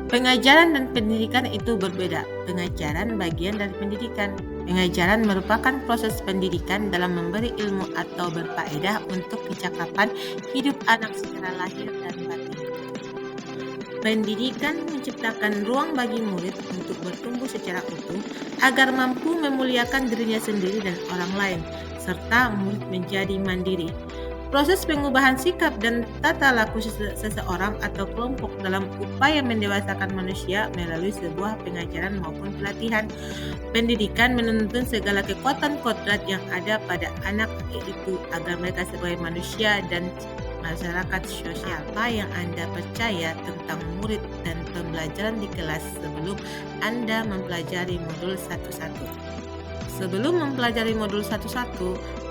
Pengajaran dan pendidikan itu berbeda. Pengajaran bagian dari pendidikan. Pengajaran merupakan proses pendidikan dalam memberi ilmu atau berfaedah untuk kecakapan hidup anak secara lahir dan batin. Pendidikan menciptakan ruang bagi murid untuk bertumbuh secara utuh agar mampu memuliakan dirinya sendiri dan orang lain, serta murid menjadi mandiri. Proses pengubahan sikap dan tata laku seseorang atau kelompok dalam upaya mendewasakan manusia melalui sebuah pengajaran maupun pelatihan. Pendidikan menuntun segala kekuatan kodrat yang ada pada anak itu agar mereka sebagai manusia dan masyarakat sosial. Apa yang Anda percaya tentang murid dan pembelajaran di kelas sebelum Anda mempelajari modul 1-1? Sebelum mempelajari modul 1-1,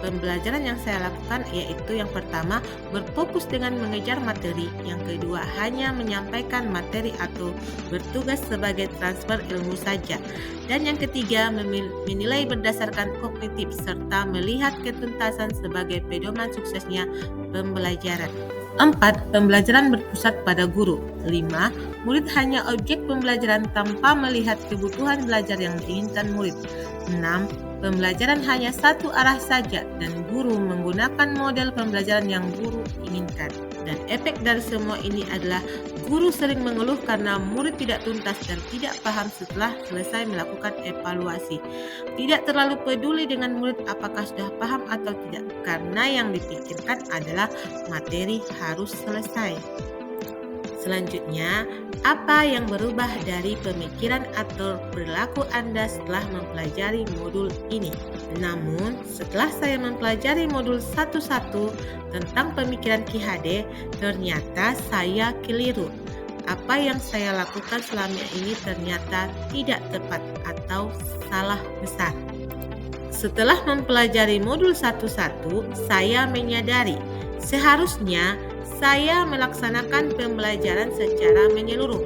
pembelajaran yang saya lakukan yaitu yang pertama, berfokus dengan mengejar materi, yang kedua, hanya menyampaikan materi atau bertugas sebagai transfer ilmu saja, dan yang ketiga, menilai berdasarkan kognitif serta melihat ketuntasan sebagai pedoman suksesnya pembelajaran. 4. Pembelajaran berpusat pada guru. 5. Murid hanya objek pembelajaran tanpa melihat kebutuhan belajar yang diinginkan murid. 6. Pembelajaran hanya satu arah saja dan guru menggunakan model pembelajaran yang guru inginkan. Dan efek dari semua ini adalah guru sering mengeluh karena murid tidak tuntas dan tidak paham setelah selesai melakukan evaluasi. Tidak terlalu peduli dengan murid apakah sudah paham atau tidak, karena yang dipikirkan adalah materi harus selesai. Selanjutnya, apa yang berubah dari pemikiran atau perilaku Anda setelah mempelajari modul ini? Namun, setelah saya mempelajari modul 1-1 tentang pemikiran Ki Hade, ternyata saya keliru. Apa yang saya lakukan selama ini ternyata tidak tepat atau salah besar. Setelah mempelajari modul 1-1, saya menyadari seharusnya saya melaksanakan pembelajaran secara menyeluruh.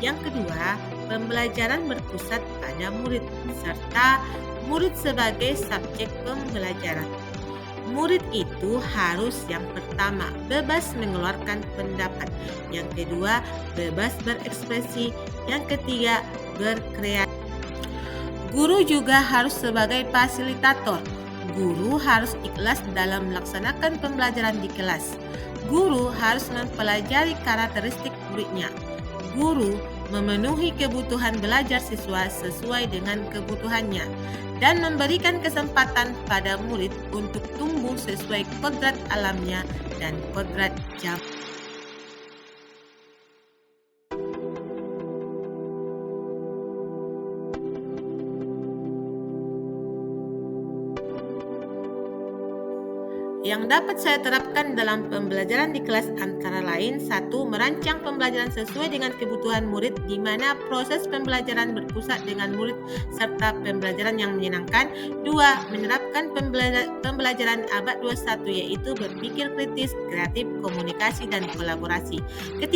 Yang kedua, pembelajaran berpusat pada murid, serta murid sebagai subjek pembelajaran. Murid itu harus yang pertama bebas mengeluarkan pendapat, yang kedua bebas berekspresi, yang ketiga berkreasi. Guru juga harus sebagai fasilitator. Guru harus ikhlas dalam melaksanakan pembelajaran di kelas. Guru harus mempelajari karakteristik muridnya. Guru memenuhi kebutuhan belajar siswa sesuai dengan kebutuhannya dan memberikan kesempatan pada murid untuk tumbuh sesuai kodrat alamnya dan kodrat zaman. Yang dapat saya terapkan dalam pembelajaran di kelas antara lain: 1. Merancang pembelajaran sesuai dengan kebutuhan murid, di mana proses pembelajaran berpusat dengan murid serta pembelajaran yang menyenangkan. 2. Menerapkan pembelajaran abad 21, yaitu berpikir kritis, kreatif, komunikasi, dan kolaborasi. 3.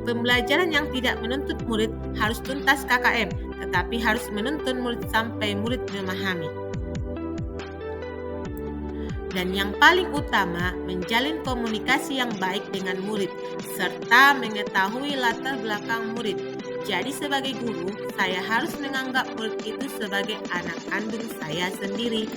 Pembelajaran yang tidak menuntut murid harus tuntas KKM, tetapi harus menuntun murid sampai murid memahami. Dan yang paling utama, menjalin komunikasi yang baik dengan murid, serta mengetahui latar belakang murid. Jadi sebagai guru, saya harus menganggap murid itu sebagai anak kandung saya sendiri.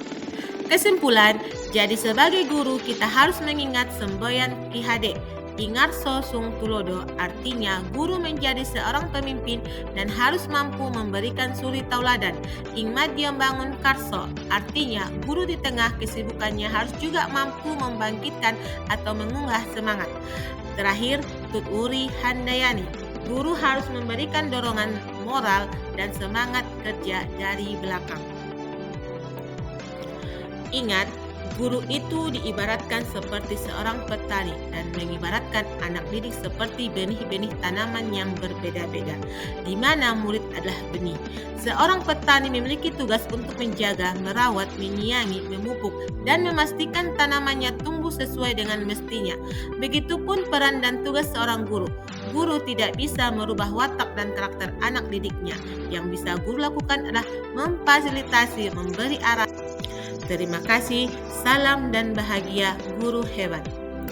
Kesimpulan, jadi sebagai guru kita harus mengingat semboyan Ki Hade, Ingarso Sung Tulodo, artinya guru menjadi seorang pemimpin dan harus mampu memberikan suri tauladan. Ingmadya Bangun Karso, artinya guru di tengah kesibukannya harus juga mampu membangkitkan atau mengunggah semangat. Terakhir, Tut Uri Handayani, guru harus memberikan dorongan moral dan semangat kerja dari belakang. Ingat, guru itu diibaratkan seperti seorang petani dan mengibaratkan anak didik seperti benih-benih tanaman yang berbeda-beda, di mana murid adalah benih. Seorang petani memiliki tugas untuk menjaga, merawat, menyiangi, memupuk, dan memastikan tanamannya tumbuh sesuai dengan mestinya. Begitupun peran dan tugas seorang guru. Guru tidak bisa merubah watak dan karakter anak didiknya. Yang bisa guru lakukan adalah memfasilitasi, memberi arah. Terima kasih, salam dan bahagia, guru hebat.